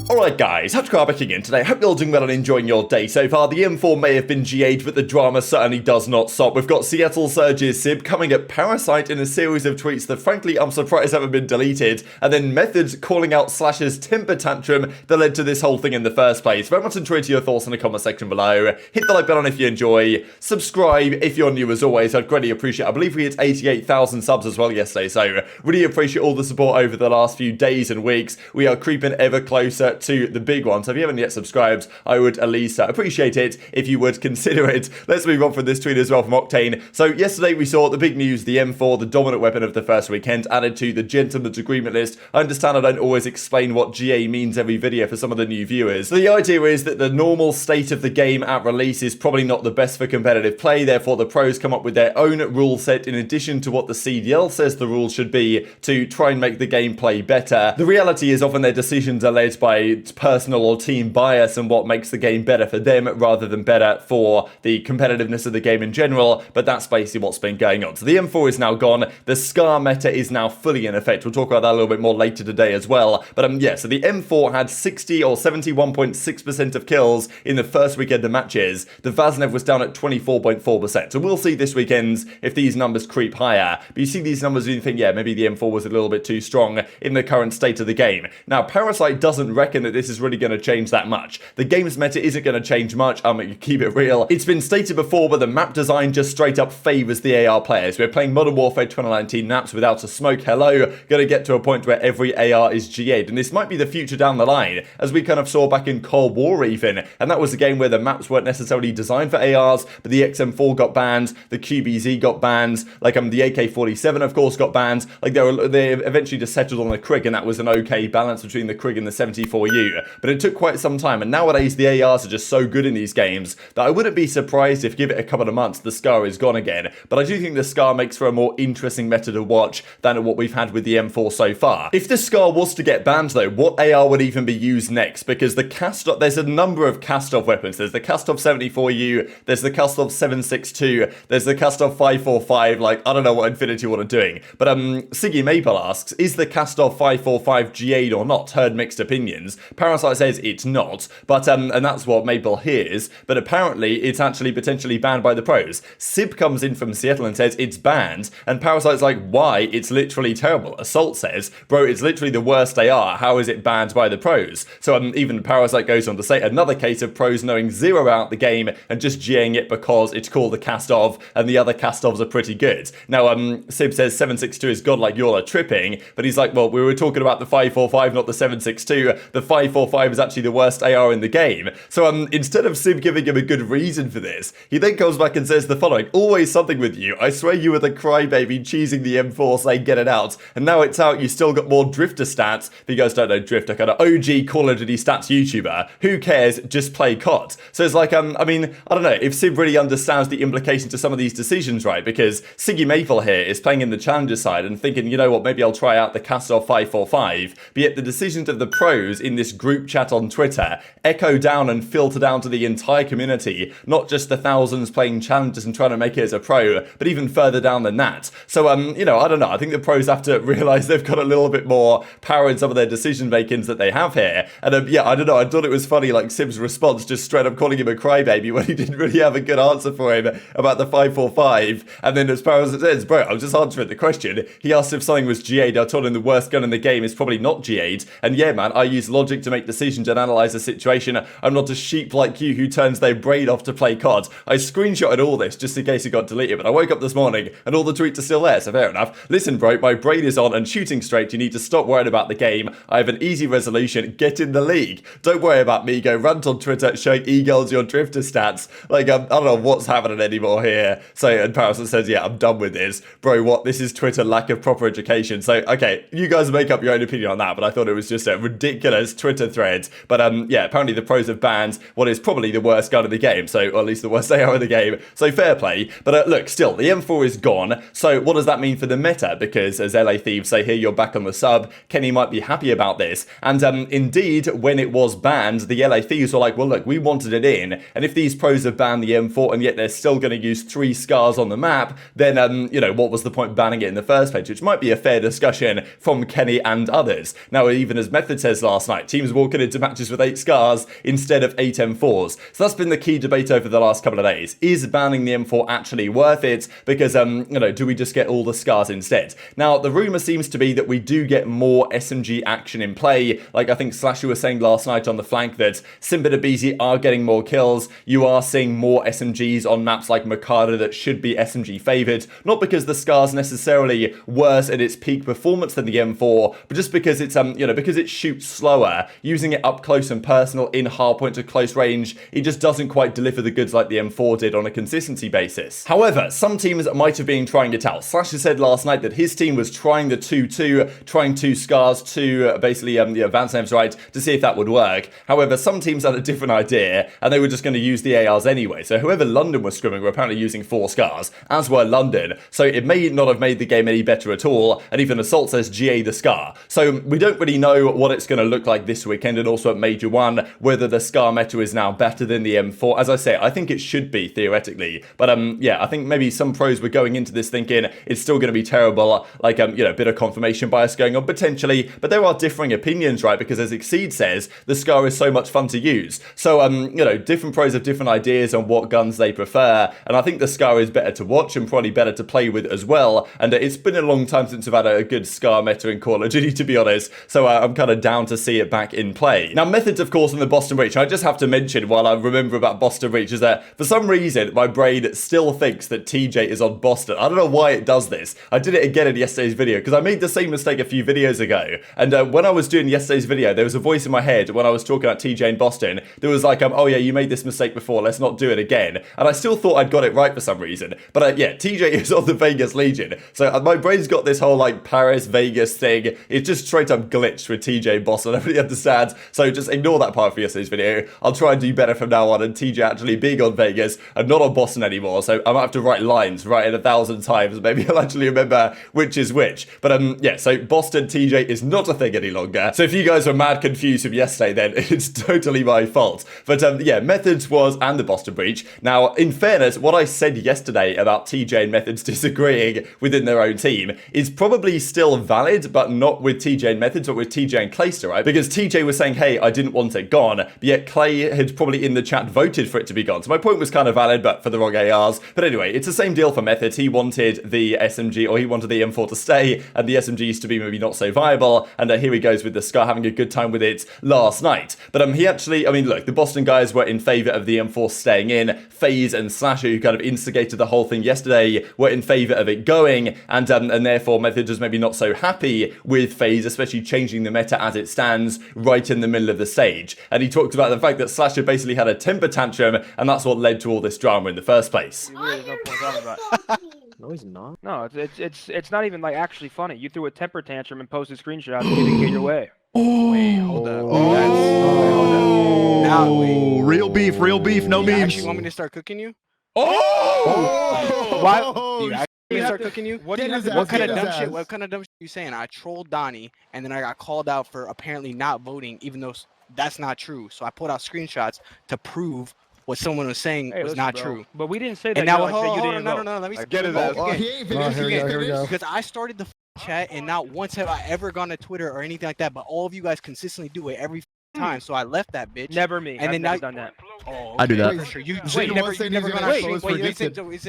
Alright guys, TacticalRab back again today. Hope you're all doing well and enjoying your day so far. The M4 may have been GA'd, but the drama certainly does not stop. We've got Seattle Surge's Simp coming at Parasite in a series of tweets that frankly I'm surprised haven't been deleted. And then Methodz calling out SlasheR's temper tantrum that led to this whole thing in the first place. Very much enjoy your thoughts in the comment section below. Hit the like button if you enjoy. Subscribe if you're new as always. I'd greatly appreciate it. I believe we hit 88,000 subs as well yesterday, so really appreciate all the support over the last few days and weeks. We are creeping ever closer to the big one, so if you haven't yet subscribed, I would at least appreciate it if you would consider it. Let's move on from this tweet as well from Octane. So yesterday we saw the big news, the M4, the dominant weapon of the first weekend, added to the Gentleman's Agreement list. I understand I don't always explain what GA means every video for some of the new viewers. So the idea is that the normal state of the game at release is probably not the best for competitive play, therefore the pros come up with their own rule set in addition to what the CDL says the rules should be to try and make the gameplay better. The reality is often their decisions are led by personal or team bias and what makes the game better for them rather than better for the competitiveness of the game in general, but that's basically what's been going on. So the M4 is now gone, the SCAR meta is now fully in effect. We'll talk about that a little bit more later today as well, but yeah, so the M4 had 60 or 71.6% of kills in the first weekend of matches. The Vaznev was down at 24.4%, so we'll see this weekend if these numbers creep higher, but you see these numbers and you think, yeah, maybe the M4 was a little bit too strong in the current state of the game. Now, Parasite doesn't reckon that this is really going to change that much. The game's meta isn't going to change much, keep it real. It's been stated before, but the map design just straight up favors the AR players. We're playing Modern Warfare 2019 maps without a smoke, hello, going to get to a point where every AR is GA'd, and this might be the future down the line, as we kind of saw back in Cold War even, and that was a game where the maps weren't necessarily designed for ARs, but the XM4 got banned, the QBZ got banned, like the AK-47 of course got banned, like they eventually just settled on the Krig, and that was an okay balance between the Krig and the 74U, but it took quite some time, and nowadays the ARs are just so good in these games that I wouldn't be surprised if, give it a couple of months, the SCAR is gone again, but I do think the SCAR makes for a more interesting meta to watch than what we've had with the M4 so far. If the SCAR was to get banned though, what AR would even be used next? Because the cast-off, there's a number of cast-off weapons. There's the cast-off 74U, there's the cast-off 762, there's the cast-off 545, like, I don't know what Infinity Ward are doing, but Siggy Maple asks, is the cast-off 545 GA'd or not? Heard mixed opinions. Parasite says it's not, but and that's what Maple hears, but apparently it's actually potentially banned by the pros. Sib comes in from Seattle and says it's banned, and Parasite's like, why? It's literally terrible. Assault says, bro, it's literally the worst AR, how is it banned by the pros? So even Parasite goes on to say, another case of pros knowing zero about the game and just GAing it because it's called the cast-off, and the other cast-offs are pretty good. Now, Sib says 762 is god like y'all are tripping, but he's like, well, we were talking about the 545, not the 762. The 545 is actually the worst AR in the game. So instead of Sim giving him a good reason for this, he then comes back and says the following, always something with you. I swear you were the crybaby cheesing the M4 saying get it out, and now it's out, you still got more Drifter stats. If you guys don't know Drifter, kind of OG Call of Duty stats YouTuber. Who cares? Just play COD. So it's like, I mean, I don't know if Sim really understands the implications of some of these decisions, right? Because Siggy Maple here is playing in the challenger side and thinking, you know what, maybe I'll try out the cast-off 545, but yet the decisions of the pros in this group chat on Twitter echo down and filter down to the entire community, not just the thousands playing challenges and trying to make it as a pro, but even further down than that. So, you know, I don't know, I think the pros have to realize they've got a little bit more power in some of their decision makings that they have here. And yeah, I don't know, I thought it was funny, like Sim's response, just straight up calling him a crybaby when he didn't really have a good answer for him about the 545. And then as far as it says, bro, I was just answering the question. He asked if something was GA'd. I told him the worst gun in the game is probably not GA'd. And yeah, man, I use logic to make decisions and analyze the situation. I'm not a sheep like you who turns their brain off to play COD. I screenshotted all this just in case it got deleted, but I woke up this morning and all the tweets are still there, so fair enough. Listen, bro, my brain is on and shooting straight. You need to stop worrying about the game. I have an easy resolution. Get in the league. Don't worry about me. Go rant on Twitter showing e-girls your Drifter stats. Like, I don't know what's happening anymore here. So, and Parasite says, yeah, I'm done with this. Bro, what? This is Twitter lack of proper education. So, okay, you guys make up your own opinion on that, but I thought it was just a ridiculous Twitter thread. But, yeah, apparently the pros have banned what is probably the worst gun in the game. So, or at least the worst AR in the game. So, fair play. But look, still, the M4 is gone. So, what does that mean for the meta? Because as LA Thieves say here, you're back on the sub. Kenny might be happy about this. And indeed, when it was banned, the LA Thieves were like, well, look, we wanted it in. And if these pros have banned the M4 and yet they're still going to use 3 scars on the map, then, you know, what was the point banning it in the first place? Which might be a fair discussion from Kenny and others. Now, even as Methodz says last night. Teams walking into matches with 8 scars instead of 8 M4s. So that's been the key debate over the last couple of days. Is banning the M4 actually worth it? Because, do we just get all the scars instead? Now, the rumor seems to be that we do get more SMG action in play. Like I think SlasheR was saying last night on the flank that Simp and aBeZy are getting more kills. You are seeing more SMGs on maps like Mikado that should be SMG favored. Not because the scar's necessarily worse at its peak performance than the M4, but just because it's, because it shoots slower. Using it up close and personal in hardpoint to close range, it just doesn't quite deliver the goods like the M4 did on a consistency basis. However, some teams might have been trying it out. SlasheR said last night that his team was trying the 2-2, trying 2 scars to basically Vance names right to see if that would work. However, some teams had a different idea and they were just going to use the ARs anyway. So whoever London was scrimming were apparently using 4 scars, as were London. So it may not have made the game any better at all. And even Assault says GA the scar. So we don't really know what it's going to look like this weekend and also at Major 1, whether the scar meta is now better than the M4. As I say, I think it should be theoretically. But I think maybe some pros were going into this thinking it's still going to be terrible, like a bit of confirmation bias going on potentially, but there are differing opinions, right? Because as Exceed says, the scar is so much fun to use. So different pros have different ideas on what guns they prefer, and I think the scar is better to watch and probably better to play with as well. And it's been a long time since I've had a good scar meta in Call of Duty, to be honest, so I'm kind of down to see it back in play. Now, Methodz, of course, on the Boston Breach, I just have to mention while I remember about Boston Breach is that for some reason my brain still thinks that TJ is on Boston. I don't know why it does this. I did it again in yesterday's video because I made the same mistake a few videos ago, and when I was doing yesterday's video there was a voice in my head when I was talking about TJ in Boston that was like, oh yeah, you made this mistake before, let's not do it again. And I still thought I'd got it right for some reason, but yeah, TJ is on the Vegas Legion, so my brain's got this whole like Paris Vegas thing. It's just straight up glitched with TJ Boston. I don't really understand, so just ignore that part for yesterday's video. I'll try and do better from now on, and TJ actually being on Vegas and not on Boston anymore, so I might have to write lines, write it 1,000 times, maybe I'll actually remember which is which. But yeah, so Boston TJ is not a thing any longer. So if you guys were mad confused from yesterday, then it's totally my fault. But yeah, Methodz was, and the Boston Breach. Now, in fairness, what I said yesterday about TJ and Methodz disagreeing within their own team is probably still valid, but not with TJ and Methodz, but with TJ and Clayster, right? Because TJ was saying, hey, I didn't want it gone, but yet Clay had probably in the chat voted for it to be gone. So my point was kind of valid, but for the wrong ARs. But anyway, it's the same deal for Methodz. He wanted the SMG, or he wanted the M4 to stay, and the SMGs to be maybe not so viable, and here he goes with the Scar having a good time with it last night. But he actually, look, the Boston guys were in favour of the M4 staying in. FaZe and SlasheR, who kind of instigated the whole thing yesterday, were in favour of it going, and therefore Methodz was maybe not so happy with FaZe, especially changing the meta as it stands right in the middle of the stage. And he talked about the fact that SlasheR basically had a temper tantrum, and that's what led to all this drama in the first place. No, he's not. No, it's not even like actually funny. You threw a temper tantrum and posted screenshots and you didn't get your way. Oh, wait, hold up. Oh, now wait. Real beef, no You memes. actually want me to start cooking you? Why? Do you actually want me to start cooking you? What kind of dumb shit? What kind of dumb shit are you saying? I trolled Donnie, and then I got called out for apparently not voting, even though that's not true. So I pulled out screenshots to prove what someone was saying was not true. But we didn't say that. And now, you didn't vote. no, let me get it out. Okay. He ain't finished. Here we go. Because I started the chat, and not once have I ever gone to Twitter or anything like that, but all of you guys consistently do it every time. So I left that bitch. Never me. And I've then never now done that. Oh, I do that. For sure. You Wait, never gone on stream.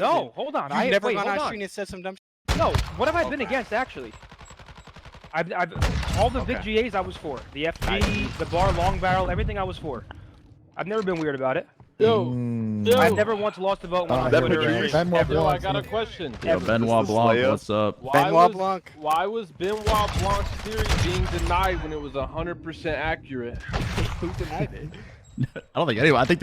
No, hold on. You've never gone on stream and said some dumb shit. No, what have I been against actually? I've all the big GAs I was for. The FG, the bar, long barrel, everything I was for. I've never been weird about it. Yo, I've never once lost a vote on Twitter. Yo, I got a question. Yo, Benoit Blanc, what's up? Benoit Blanc. Why was Benoit Blanc's theory being denied when it was 100% accurate? Who denied it? I don't think anyone. I think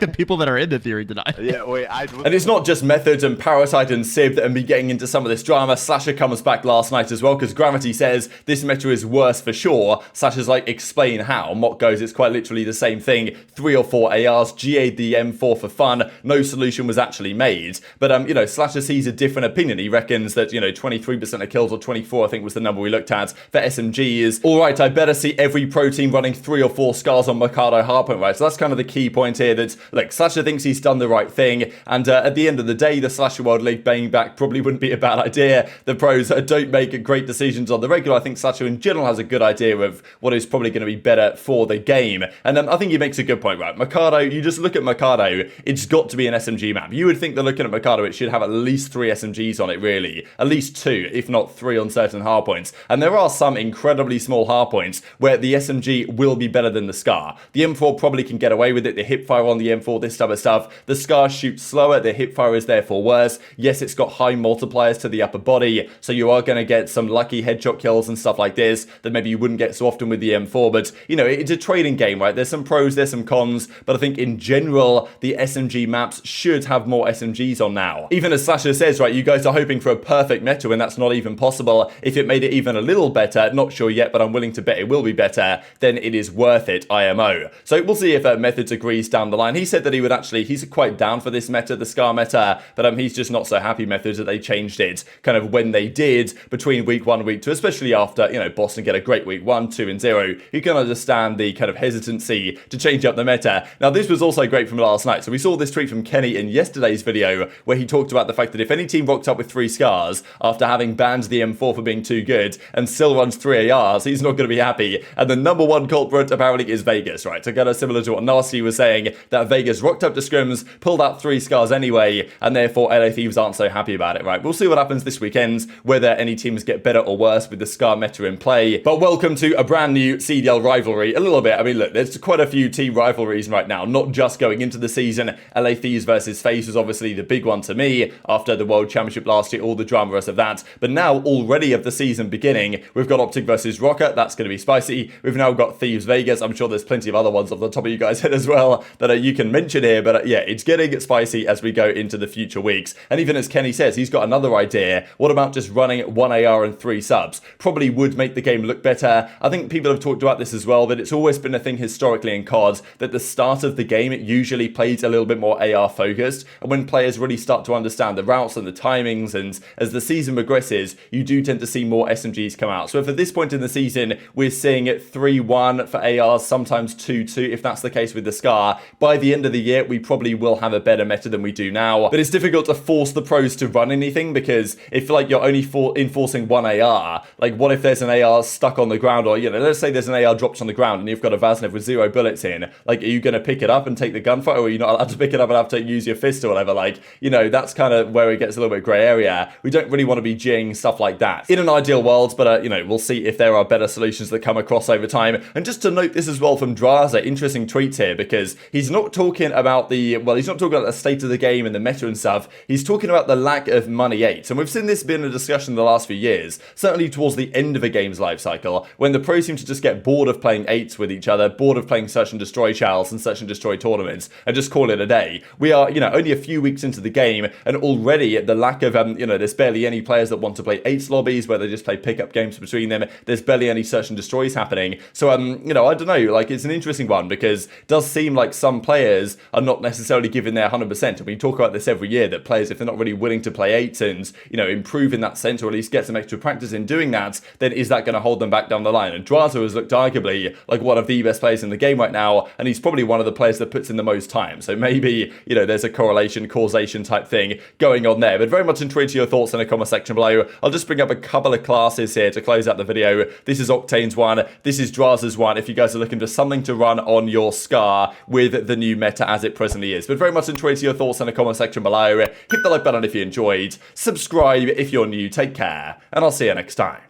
the people that are into theory deny. Yeah, wait. And it's not just Methodz and Parasite and Sib that have been getting into some of this drama. SlasheR comes back last night as well because Gravity says this meta is worse for sure. SlasheR's like, explain how. Mock goes, it's quite literally the same thing. 3 or 4 ARs, GA'd the M4 for fun. No solution was actually made. But SlasheR sees a different opinion. He reckons that 23% of kills, or 24 I think was the number we looked at for SMGs. All right, I better see every pro team running 3 or 4 scars on Mikado hardpoint hardpoint, right? So that's kind of the key point here, that, look, SlasheR thinks he's done the right thing, and at the end of the day, the SlasheR World League banging back probably wouldn't be a bad idea. The pros don't make great decisions on the regular. I think SlasheR in general has a good idea of what is probably going to be better for the game, and I think he makes a good point, right? Mikado, you just look at Mikado, it's got to be an SMG map. You would think that looking at Mikado, it should have at least 3 SMGs on it, really. At least 2, if not 3 on certain hardpoints. And there are some incredibly small hardpoints where the SMG will be better than the SCAR. The M4 probably can get away with it, the hipfire on the M4, this type of stuff. The SCAR shoots slower, the hipfire is therefore worse. Yes, it's got high multipliers to the upper body, so you are going to get some lucky headshot kills and stuff like this that maybe you wouldn't get so often with the M4, but, you know, it's a trading game, right? There's some pros, there's some cons, but I think in general, the SMG maps should have more SMGs on now. Even as SlasheR says, right, you guys are hoping for a perfect meta, and that's not even possible. If it made it even a little better, not sure yet, but I'm willing to bet it will be better, then it is worth it, IMO. So we'll see if Methodz agrees down the line. He said that he would actually, he's quite down for this meta, the SCAR meta, but he's just not so happy, Methodz, that they changed it kind of when they did between week 1 and week 2, especially after, you know, Boston get a great week 1, 2 and 0. You can understand the kind of hesitancy to change up the meta. Now, this was also great from last night. So we saw this tweet from Kenny in yesterday's video where he talked about the fact that if any team rocked up with 3 SCARs after having banned the M4 for being too good and still runs 3 ARs, he's not going to be happy. And the number 1 culprit apparently is Vegas, right? So kind of similar to what Nasty was saying, that Vegas rocked up to scrims, pulled out 3 SCARs anyway, and therefore LA Thieves aren't so happy about it, right? We'll see what happens this weekend, whether any teams get better or worse with the SCAR meta in play. But welcome to a brand new CDL rivalry a little bit. I mean, look, there's quite a few team rivalries right now, not just going into the season. LA Thieves versus FaZe was obviously the big one to me after the World Championship last year, all the drama of that. But now, already of the season beginning, we've got OpTic versus Rokkr. That's going to be spicy. We've now got Thieves Vegas. I'm sure there's plenty of other ones off the top of you guys' head as well that you can mention here. But yeah, it's getting spicy as we go into the future weeks. And even as Kenny says, he's got another idea. What about just running 1 AR and 3 subs? Probably would make the game look better. I think people have talked about this as well, that it's always been a thing historically in COD that the start of the game, it usually plays a little bit more AR focused. And when players really start to understand the routes and the timings, and as the season progresses, you do tend to see more SMGs come out. So if at this point in the season, we're seeing it 3-1 for ARs, sometimes 2-2, if that's the case with the SCAR, by the end of the year, we probably will have a better meta than we do now. But it's difficult to force the pros to run anything, because if like you're only enforcing 1 AR, like what if there's an AR stuck on the ground, or, you know, let's say there's an AR dropped on the ground and you've got a Vaznev with 0 bullets in, like, are you going to pick it up and take the gunfight, or are you not allowed to pick it up and have to use your fist or whatever? Like, you know, that's kind of where it gets a little bit grey area. We don't really want to be G'ing stuff like that in an ideal world, but you know, we'll see if there are better solutions that come across over time. And just to note this as well from Drazah, interesting tweets here, because he's not talking about the, well, he's not talking about the state of the game and the meta and stuff. He's talking about the lack of money 8s. And we've seen this been a discussion in the last few years, certainly towards the end of a game's life cycle, when the pros seem to just get bored of playing 8s with each other, bored of playing search and destroy chals and search and destroy tournaments, and just call it a day. We are, you know, only a few weeks into the game, and already the lack of, you know, there's barely any players that want to play 8s lobbies where they just play pickup games between them. There's barely any search and destroys happening. So, you know, I don't know, like, it's an interesting one, because it does seem like some players are not necessarily giving their 100%. And we talk about this every year, that players, if they're not really willing to play 8s and, you know, improve in that sense, or at least get some extra practice in doing that, then is that going to hold them back down the line? And Drazah has looked arguably like one of the best players in the game right now, and he's probably one of the players that puts in the most time. So maybe, you know, there's a correlation, causation type thing going on there. But very much intrigued to your thoughts in the comment section below. I'll just bring up a couple of classes here to close out the video. This is Octane's one. This is Drazah's one, if you guys are looking for something to run on your SCAR with the new meta as it presently is. But very much intrigued to your thoughts in the comment section below. Hit the like button if you enjoyed. Subscribe if you're new. Take care, and I'll see you next time.